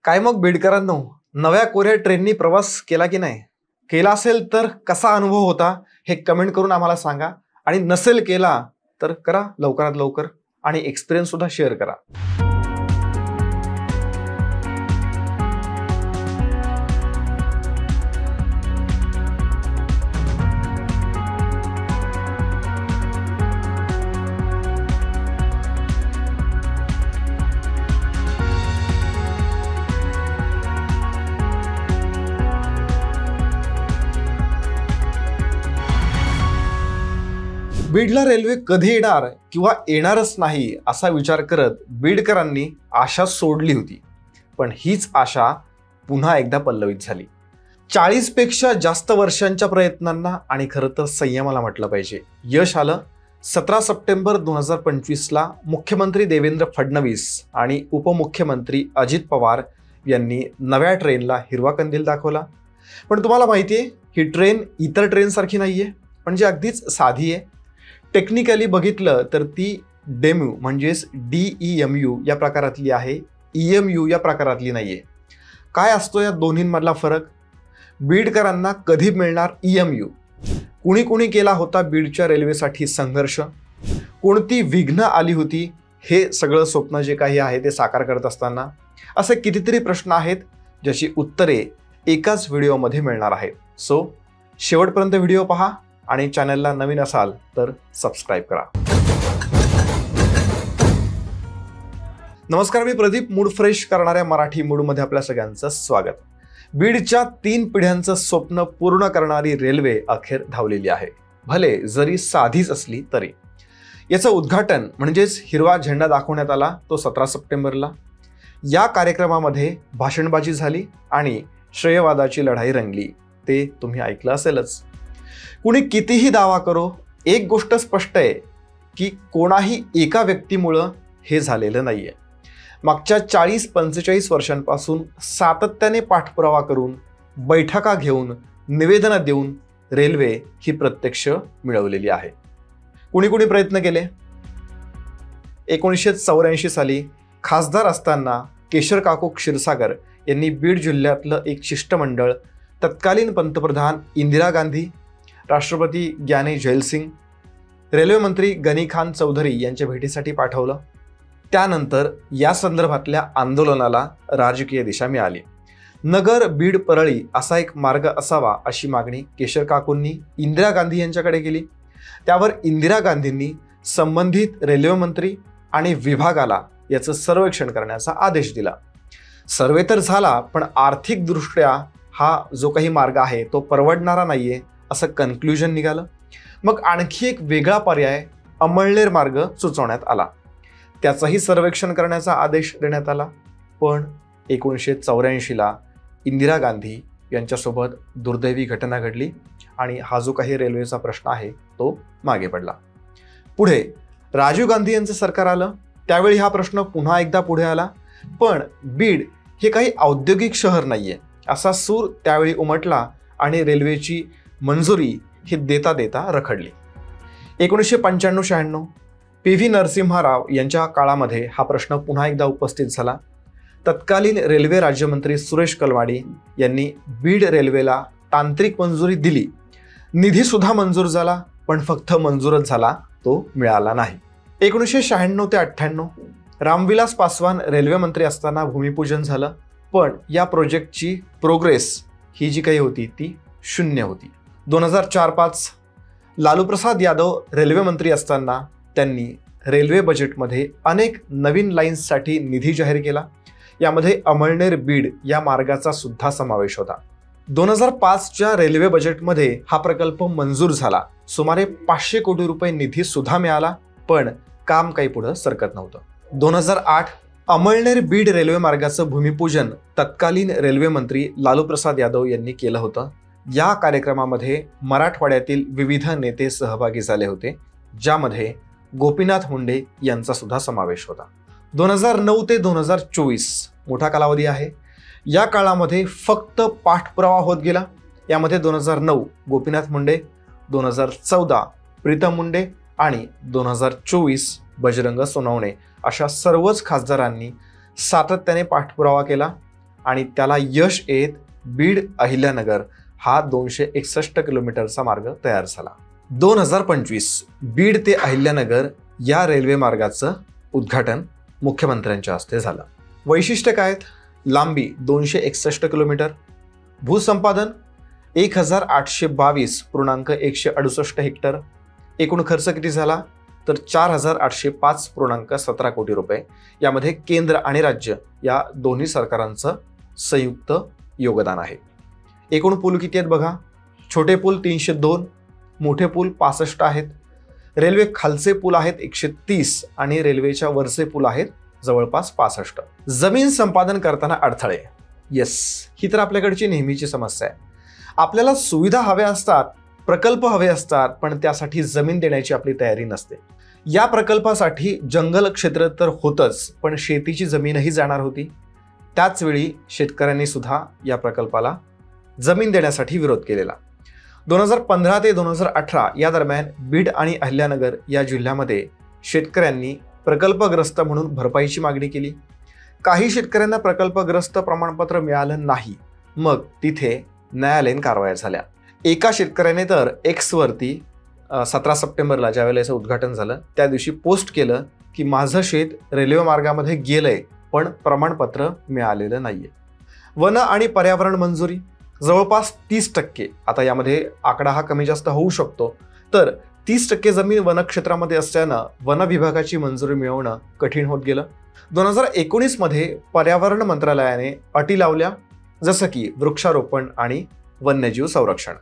काय मग बीडकरांनो, नव्या कोऱ्या ट्रेननी प्रवास केला की नाही? केला असेल तर कसा अनुभव होता हे कमेंट करून आम्हाला सांगा, आणि नसेल केला तर करा लवकरात लवकर आणि एक्सपिरियन्स सुद्धा शेअर करा. बीडला रेल्वे कधी येणार किंवा येणारच नाही असा विचार करत बीडकरांनी आशा सोडली होती. पण हीच आशा पुन्हा एकदा पल्लवित झाली. 40 पेक्षा जास्त वर्षांच्या प्रयत्नांना आणि खरं तर संयमाला म्हटलं पाहिजे यश आलं. 17 सप्टेंबर 2025ला मुख्यमंत्री देवेंद्र फडणवीस आणि उपमुख्यमंत्री अजित पवार यांनी नव्या ट्रेनला हिरवा कंदील दाखवला. पण तुम्हाला माहिती आहे, ही ट्रेन इतर ट्रेनसारखी नाहीये, म्हणजे अगदीच साधी आहे. टेक्निकली बघितलं तर ती डेम्यू म्हणजेच DEMU या प्रकारातली आहे, EMU या प्रकारातली नाहीये. काय असतो या दोन्हींमधला फरक? बीडकरांना कधी मिळणार EMU? कुणी कुणी केला होता बीडच्या रेल्वेसाठी संघर्ष? कोणती विघ्न आली होती हे सगळं स्वप्न जे काही आहे ते साकार करत असताना? असे कितीतरी प्रश्न आहेत ज्याची उत्तरे एकाच व्हिडिओमध्ये मिळणार आहेत. सो शेवटपर्यंत व्हिडिओ पहा आणि चॅनलला नवीन असाल तर सबस्क्राईब करा. नमस्कार, मी प्रदीप. मूड फ्रेश करणाऱ्या मराठी मूडमध्ये आपल्या सगळ्यांचं स्वागत. बीडच्या 3 पिढ्यांचं स्वप्न पूर्ण करणारी रेल्वे अखेर धावलेली आहे, भले जरी साधीच असली तरी. याचं उद्घाटन म्हणजेच हिरवा झेंडा दाखवण्यात आला तो 17 सप्टेंबरला. या कार्यक्रमामध्ये भाषणबाजी झाली आणि श्रेयवादाची लढाई रंगली, ते तुम्ही ऐकलं असेलच. कुणी कितीही दावा करो, एक गोष्ट स्पष्ट आहे की कोणाही एका व्यक्तीमुळं हे झालेलं नाहीये. मागच्या 40-45 वर्षांपासून सातत्याने पाठपुरावा करून, बैठका घेऊन, निवेदनं देऊन रेल्वे ही प्रत्यक्ष मिळवलेली आहे. कुणी कुणी प्रयत्न केले. 1984 साली खासदार असताना केशर काकू क्षीरसागर यांनी बीड जिल्ह्यातलं एक शिष्टमंडळ तत्कालीन पंतप्रधान इंदिरा गांधी, राष्ट्रपती ग्यानी जैल सिंग, रेल्वे मंत्री गनी खान चौधरी यांच्या भेटीसाठी पाठवलं. त्यानंतर या संदर्भातल्या आंदोलनाला राजकीय दिशा मिळाली. नगर बीड परळी असा एक मार्ग असावा अशी मागणी केशर काकूंनी इंदिरा गांधी यांच्याकडे केली. त्यावर इंदिरा गांधींनी संबंधित रेल्वे मंत्री आणि विभागाला याचं सर्वेक्षण करण्याचा आदेश दिला. सर्वे तर झाला, पण आर्थिकदृष्ट्या हा जो काही मार्ग आहे तो परवडणारा नाहीये असं कन्क्ल्युजन निघालं. मग आणखी एक वेगळा पर्याय अमळनेर मार्ग सुचवण्यात आला. त्याचंही सर्वेक्षण करण्याचा आदेश देण्यात आला. पण 1984ला इंदिरा गांधी यांच्यासोबत दुर्दैवी घटना घडली आणि हा जो काही रेल्वेचा प्रश्न आहे तो मागे पडला. पुढे राजीव गांधी यांचं सरकार आलं. त्यावेळी हा प्रश्न पुन्हा एकदा पुढे आला. पण बीड हे काही औद्योगिक शहर नाहीये असा सूर त्यावेळी उमटला आणि रेल्वेची मंजुरी ही देता देता रखडली. 1995-96 PV नरसिम्हा राव यांच्या काळामध्ये हा प्रश्न पुन्हा एकदा उपस्थित झाला. तत्कालीन रेल्वे राज्यमंत्री सुरेश कलमाडी यांनी बीड रेल्वेला तांत्रिक मंजुरी दिली. निधी सुद्धा मंजूर झाला, पण फक्त मंजूरच झाला, तो मिळाला नाही. 1996 ते 98 रामविलास पासवान रेल्वे मंत्री असताना भूमिपूजन झालं. पण या प्रोजेक्टची प्रोग्रेस ही जी काही होती ती शून्य होती. 2004-05 लालू प्रसाद यादव रेल्वे मंत्री असताना त्यांनी रेल्वे बजेटमध्ये अनेक नवीन लाईन्ससाठी निधी जाहीर केला. यामध्ये अमळनेर बीड या मार्गाचा सुद्धा समावेश होता. 2005च्या रेल्वे बजेटमध्ये हा प्रकल्प मंजूर झाला. सुमारे 500 कोटी रुपये निधी सुद्धा मिळाला, पण काम काही पुढे सरकत नव्हतं. 2008 अमळनेर बीड रेल्वे मार्गाचं भूमिपूजन तत्कालीन रेल्वे मंत्री लालू प्रसाद यादव यांनी केलं होतं. या कार्यक्रमामध्ये मराठवाड्यातील विविध नेते सहभागी झाले होते, ज्यामध्ये गोपीनाथ मुंडे यांचा सुद्धा समावेश होता. 2009 ते 2024 मोठा कालावधी आहे. या काळामध्ये फक्त पाठपुरावा होत गेला. यामध्ये 2009 गोपीनाथ मुंडे, 2014 प्रीतम मुंडे आणि 2024 बजरंग सोनवणे अशा सर्वच खासदारांनी सातत्याने पाठपुरावा केला. आणि त्याला यश येत बीड अहिल्यानगर हा 261 किलोमीटरचा मार्ग तयार झाला. 2025 बीड ते अहिल्यानगर या रेल्वे मार्गाचं उद्घाटन मुख्यमंत्र्यांच्या हस्ते झालं. वैशिष्ट्य काय आहेत? लांबी 261 किलोमीटर, भूसंपादन 1822.168 हेक्टर. एकूण खर्च किती झाला? तर 4805.17 कोटी रुपये. यामध्ये केंद्र आणि राज्य या दोन्ही सरकारांचं संयुक्त योगदान आहे. एकूण पूल किती आहेत बघा. छोटे पूल 302, मोठे पूल 65 आहेत. रेल्वे खालचे पूल आहेत 130 आणि रेल्वेच्या वरचे पूल आहेत जवळपास 65. जमीन संपादन करताना अडथळे. येस, ही तर आपल्याकडची नेहमीची समस्या आहे. आपल्याला सुविधा हव्या असतात, प्रकल्प हवे असतात, पण त्यासाठी जमीन देण्याची आपली तयारी नसते. या प्रकल्पासाठी जंगल क्षेत्र तर होतच, पण शेतीची जमीनही जाणार होती. त्याच वेळी शेतकऱ्यांनी सुद्धा या प्रकल्पाला जमीन देण्यासाठी विरोध केलेला. 2015 ते 2018 या दरम्यान बीड आणि अहिल्यानगर या जिल्ह्यामध्ये शेतकऱ्यांनी प्रकल्पग्रस्त म्हणून भरपाईची मागणी केली. काही शेतकऱ्यांना प्रकल्पग्रस्त प्रमाणपत्र मिळालं नाही. मग तिथे न्यायालयीन कारवाया झाल्या. एका शेतकऱ्याने तर एक्स वरती 17 सप्टेंबरला ज्यावेळेला याचं उद्घाटन झालं त्या दिवशी पोस्ट केलं की माझं शेत रेल्वे मार्गामध्ये गेलंय पण प्रमाणपत्र मिळालेलं नाहीये. वन आणि पर्यावरण मंजुरी जवळपास 30%. आता यामध्ये आकडा हा कमी जास्त होऊ शकतो. तर 30% जमीन वनक्षेत्रामध्ये असल्यानं वन विभागाची मंजुरी मिळवणं कठीण होत गेलं. 2019 मध्ये पर्यावरण मंत्रालयाने अटी लावल्या, जसं की वृक्षारोपण आणि वन्यजीव संरक्षण.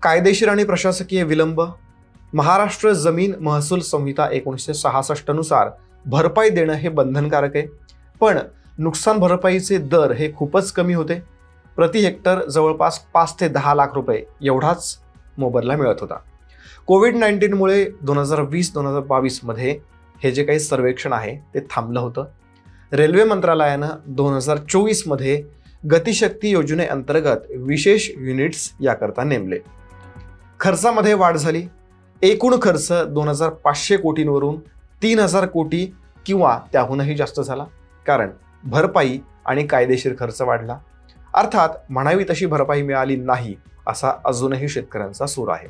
कायदेशीर आणि प्रशासकीय विलंब. महाराष्ट्र जमीन महसूल संहिता 1966 नुसार भरपाई देणं हे बंधनकारक आहे, पण नुकसान भरपाईचे दर हे खूपच कमी होते. प्रति हेक्टर जवळपास 5 ते 10 लाख रुपये एवढाच मोबदला मिळत होता. कोविड-19मुळे 2020-2022 मध्ये हे जे काही सर्वेक्षण आहे ते थांबलं होतं. रेल्वे मंत्रालयानं 2024 मध्ये गतिशक्ती योजनेअंतर्गत विशेष युनिट्स याकरता नेमले. खर्चामध्ये वाढ झाली. एकूण खर्च 2500 कोटींवरून 3000 कोटी किंवा त्याहूनही जास्त झाला, कारण भरपाई आणि कायदेशीर खर्च वाढला. अर्थात म्हणावी तशी भरपाई मिळाली नाही असा अजूनही शेतकऱ्यांचा सूर आहे.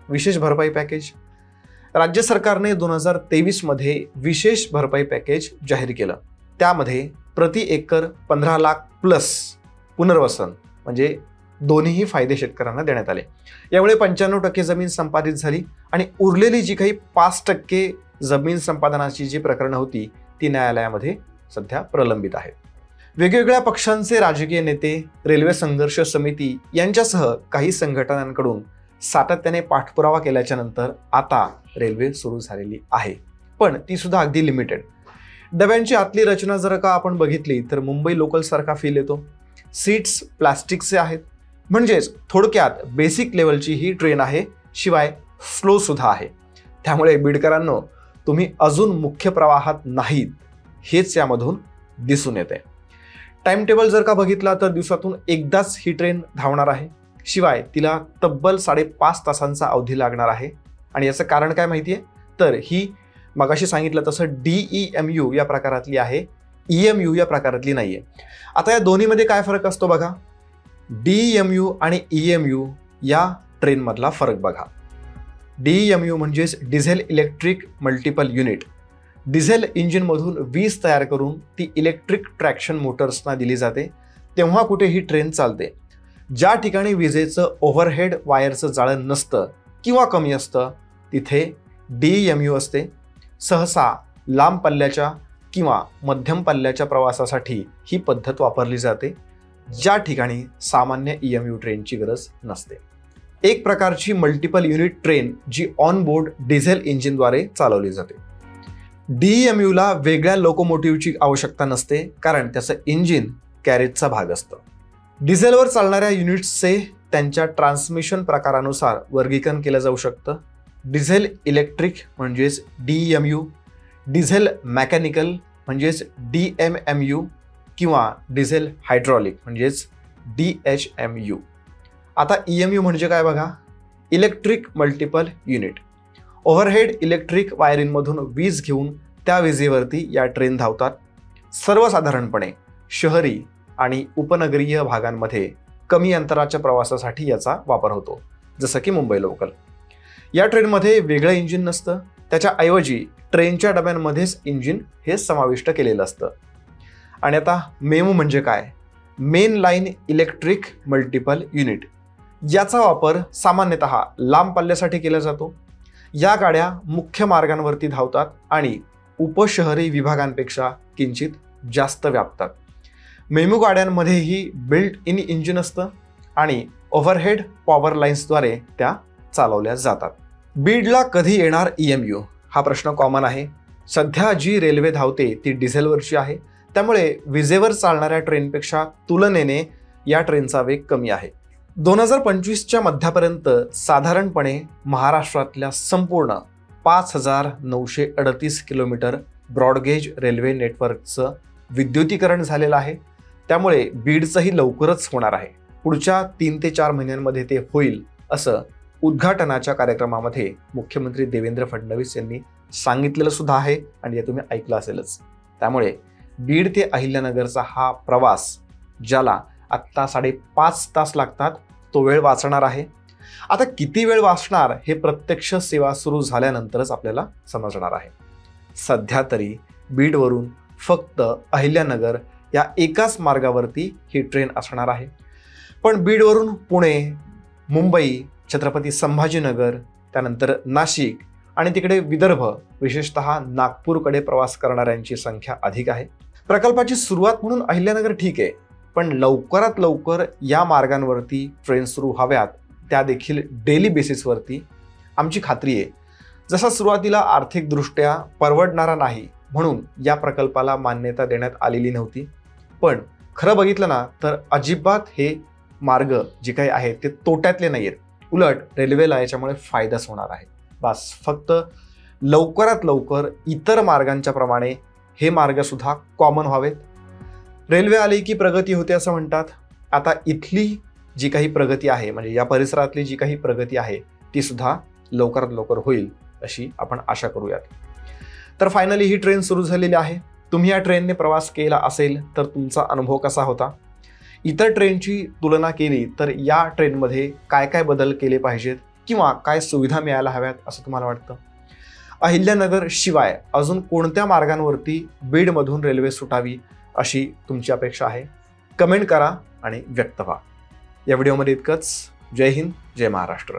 विशेष भरपाई पॅकेज. राज्य सरकारने 2023 मध्ये विशेष भरपाई पॅकेज जाहीर केलं. त्यामध्ये प्रति एकर 15 लाख प्लस पुनर्वसन म्हणजे दोन्हीही फायदे शेतकऱ्यांना देण्यात आले. यामुळे 95% जमीन संपादित झाली आणि उरलेली जी काही 5% जमीन संपादनाची जी प्रकरणं होती ती न्यायालयामध्ये सध्या प्रलंबित आहेत. वेगवेगळ्या पक्षांचे राजकीय नेते, रेल्वे संघर्ष समिती यांच्यासह काही संघटनांकडून सातत्याने पाठपुरावा केल्याच्या नंतर आता रेल्वे सुरू झालेली आहे, पण ती सुद्धा अगदी लिमिटेड. डब्यांची आतली रचना जर का आपण बघितली तर मुंबई लोकल सारखा फील येतो. सीट्स प्लास्टिकचे आहेत, म्हणजेच थोडक्यात बेसिक लेवलची ही ट्रेन आहे, शिवाय स्लो सुद्धा आहे. त्यामुळे बीडकरांनो, तुम्ही अजून मुख्य प्रवाहात नाहीत हेच यामधून दिसून येते. टाइम टेबल जर का बघितला तर दिवसातून एकदाच ही ट्रेन धावणार आहे, शिवाय तिला तब्बल 5.5 तासांचा अवधी लागणार आहे. आणि याचं कारण काय माहिती आहे? तर ही मगाशी सांगितलं तसं DEMU या प्रकारातली आहे, EMU या प्रकारातली नाहीये. आता या दोन्हीमध्ये काय फरक असतो बघा. DEMU आणि EMU या ट्रेनमधला फरक बघा. DEMU म्हणजेच diesel electric multiple unit. Diesel इंजिनमधून वीज तयार करून ती इलेक्ट्रिक ट्रॅक्शन मोटर्सना दिली जाते. तेव्हा कुठे ही ट्रेन चालते. ज्या ठिकाणी विजेचं ओव्हरहेड वायरचं जाळं नसतं किंवा कमी असतं तिथे DEMU असते. सहसा लांब पल्ल्याच्या किंवा मध्यम पल्ल्याच्या प्रवासासाठी ही पद्धत वापरली जाते, ज्या ठिकाणी सामान्य EMU ट्रेनची गरज नसते. एक प्रकारची मल्टिपल युनिट ट्रेन जी ऑन बोर्ड डिझेल इंजिनद्वारे चालवली जाते. DEMUला वेगळ्या लोकोमोटिव्हची आवश्यकता नसते, कारण त्याचं इंजिन कॅरेजचा भाग असतं. डिझेलवर चालणाऱ्या युनिट्सचे त्यांच्या ट्रान्समिशन प्रकारानुसार वर्गीकरण केलं जाऊ शकतं. डिझेल इलेक्ट्रिक म्हणजेच DEMU, डिझेल मेकॅनिकल म्हणजेच DMMU किंवा डिझेल हायड्रॉलिक म्हणजेच DHMU. आता EMU म्हणजे काय बघा. Electric multiple unit. Overhead electric वायरिंगमधून वीज घेऊन त्या विजेवरती या ट्रेन धावतात. सर्वसाधारणपणे शहरी आणि उपनगरीय भागांमध्ये कमी अंतराच्या प्रवासासाठी याचा वापर होतो, जसं की मुंबई लोकल. या ट्रेनमध्ये वेगळं इंजिन नसतं, त्याच्या ऐवजी ट्रेनच्या डब्यांमध्येच इंजिन हे समाविष्ट केलेलं असतं. आणि आता मेमू म्हणजे काय? Main line electric multiple unit. याचा वापर सामान्यतः लांब पल्ल्यासाठी केला जातो. या गाड्या मुख्य मार्गांवरती धावतात आणि उपशहरी विभागांपेक्षा किंचित जास्त व्यापतात. मेमू गाड्यांमध्येही बिल्ट इन इंजिन असतं आणि ओव्हरहेड पॉवर लाईन्सद्वारे त्या चालवल्या जातात. बीडला कधी येणार EMU हा प्रश्न कॉमन आहे. सध्या जी रेल्वे धावते ती डिझेलवरची आहे, त्यामुळे विजेवर चालणाऱ्या ट्रेनपेक्षा तुलनेने या ट्रेनचा वेग कमी आहे. 2025च्या मध्यापर्यंत साधारणपणे महाराष्ट्रातल्या संपूर्ण 5,938 किलोमीटर ब्रॉडगेज रेल्वे नेटवर्कचं विद्युतीकरण झालेलं आहे. त्यामुळे बीडचंही लवकरच होणार आहे. पुढच्या 3 ते 4 महिन्यांमध्ये ते होईल, असं उद्घाटनाच्या कार्यक्रमामध्ये मुख्यमंत्री देवेंद्र फडणवीस यांनी सांगितलेलं सुद्धा आहे आणि हे तुम्ही ऐकलं असेलच. त्यामुळे बीड ते अहिल्यानगरचा हा प्रवास, ज्याला आत्ता 5.5 तास लागतात, तो वेळ वाचणार आहे. आता किती वेळ वाचणार हे प्रत्यक्ष सेवा सुरू झाल्यानंतरच आपल्याला समजणार आहे. सध्या तरी बीडवरून फक्त अहिल्यानगर या एकाच मार्गावरती ही ट्रेन असणार आहे. पण बीडवरून पुणे, मुंबई, छत्रपती संभाजीनगर, त्यानंतर नाशिक आणि तिकडे विदर्भ, विशेषतः नागपूरकडे प्रवास करणाऱ्यांची संख्या अधिक आहे. प्रकल्पाची सुरुवात म्हणून अहिल्यानगर ठीक आहे, पण लवकरात लवकर या मार्गांवरती ट्रेन सुरू व्हाव्यात, त्या देखील डेली बेसिसवरती. आमची खात्री आहे, जसा सुरुवातीला आर्थिकदृष्ट्या परवडणारा नाही म्हणून या प्रकल्पाला मान्यता देण्यात आलेली नव्हती. पण खरं बघितलं ना तर अजिबात हे मार्ग जे काही आहेत ते तोट्यातले नाही आहेत. उलट रेल्वेला याच्यामुळे फायदाच होणार आहे. बस फक्त लवकरात लवकर इतर मार्गांच्या प्रमाणे हे मार्गसुद्धा कॉमन व्हावेत. रेल्वे आली की प्रगती होते असं म्हणतात. आता इथली जी काही प्रगती आहे, म्हणजे या परिसरातली जी काही प्रगती आहे, ती सुद्धा लवकरात लवकर होईल अशी आपण आशा करूयात. तर फायनली ही ट्रेन सुरू झालेली आहे. तुम्ही या ट्रेनने प्रवास केला असेल तर तुमचा अनुभव कसा होता? इतर ट्रेनची तुलना केली तर या ट्रेनमध्ये काय काय बदल केले पाहिजेत किंवा काय सुविधा मिळायला हव्यात असं तुम्हाला वाटतं? अहिल्यानगर शिवाय अजून कोणत्या मार्गांवरती बीडमधून रेल्वे सुटावी अशी तुमची अपेक्षा आहे? कमेंट करा आणि व्यक्त व्हा. या व्हिडिओमध्ये इतकंच. जय हिंद, जय महाराष्ट्र.